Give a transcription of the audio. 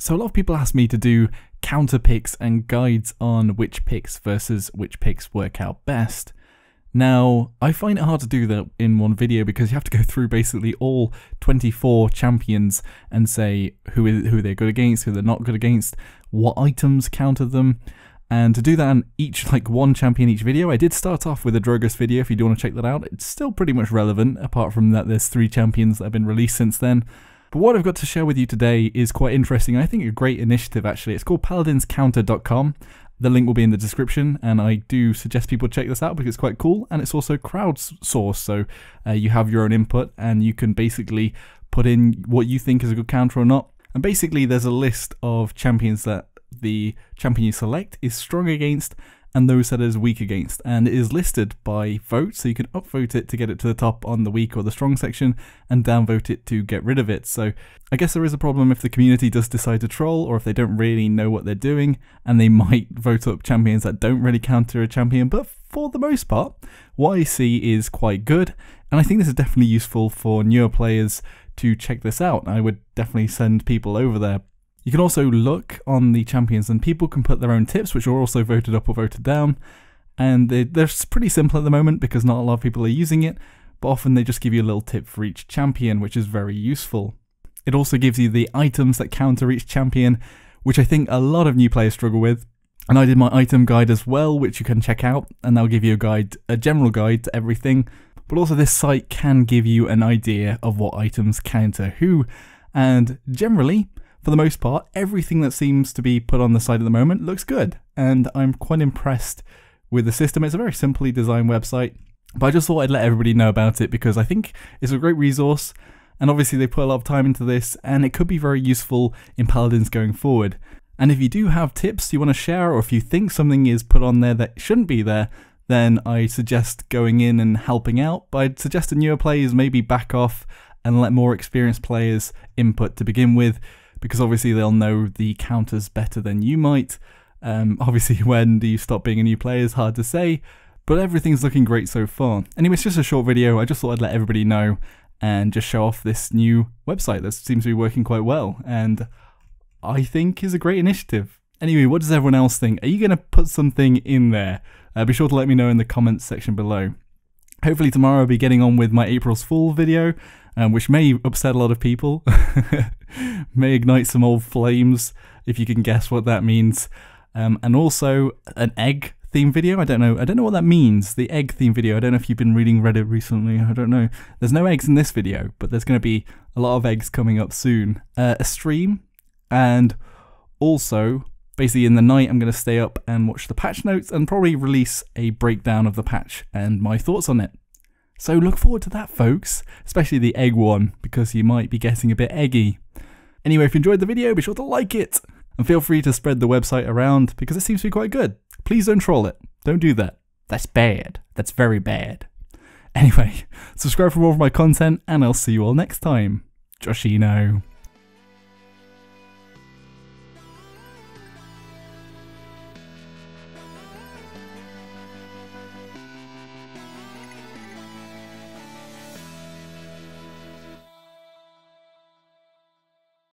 So a lot of people ask me to do counter picks and guides on which picks versus which picks work out best. Now, I find it hard to do that in one video because you have to go through basically all 24 champions and say who they're good against, who they're not good against, what items counter them. And to do that on each, like one champion each video, I did start off with a Drogus video if you do want to check that out. It's still pretty much relevant, apart from that there's 3 champions that have been released since then. But what I've got to share with you today is quite interesting. I think a great initiative actually. It's called PaladinsCounter.com. The link will be in the description, and I do suggest people check this out because it's quite cool, and it's also crowdsourced, so you have your own input and you can basically put in what you think is a good counter or not. And basically there's a list of champions that the champion you select is strong against and those that it is weak against, and it is listed by vote, so you can upvote it to get it to the top on the weak or the strong section and downvote it to get rid of it. So I guess there is a problem if the community does decide to troll, or if they don't really know what they're doing, and they might vote up champions that don't really counter a champion. But for the most part, what I see is quite good, and I think this is definitely useful for newer players to check this out. I would definitely send people over there. You can also look on the champions and people can put their own tips, which are also voted up or voted down. And they're pretty simple at the moment because not a lot of people are using it, but often they just give you a little tip for each champion, which is very useful. It also gives you the items that counter each champion, which I think a lot of new players struggle with. And I did my item guide as well, which you can check out, and that'll give you a general guide to everything. But also this site can give you an idea of what items counter who, and generally, for the most part, everything that seems to be put on the site at the moment looks good, and I'm quite impressed with the system. It's a very simply designed website, but I just thought I'd let everybody know about it because I think it's a great resource, and obviously they put a lot of time into this, and it could be very useful in Paladins going forward. And if you do have tips you want to share, or if you think something is put on there that shouldn't be there, then I suggest going in and helping out. But I'd suggest to newer players maybe back off and let more experienced players input to begin with, because obviously they'll know the counters better than you might. Obviously when do you stop being a new player is hard to say, but everything's looking great so far. Anyway, it's just a short video. I just thought I'd let everybody know and just show off this new website that seems to be working quite well, and I think is a great initiative. Anyway, what does everyone else think? Are you going to put something in there? Be sure to let me know in the comments section below. Hopefully tomorrow I'll be getting on with my April's Fool video, which may upset a lot of people, may ignite some old flames, if you can guess what that means. And also an egg theme video. I don't know what that means. The egg theme video. I don't know if you've been reading Reddit recently. I don't know. There's no eggs in this video, but there's going to be a lot of eggs coming up soon. A stream, and also basically in the night I'm going to stay up and watch the patch notes and probably release a breakdown of the patch and my thoughts on it. So look forward to that, folks, especially the egg one, because you might be getting a bit eggy. Anyway, if you enjoyed the video, be sure to like it, and feel free to spread the website around because it seems to be quite good. Please don't troll it. Don't do that. That's bad. That's very bad. Anyway, subscribe for more of my content, and I'll see you all next time. Joshino.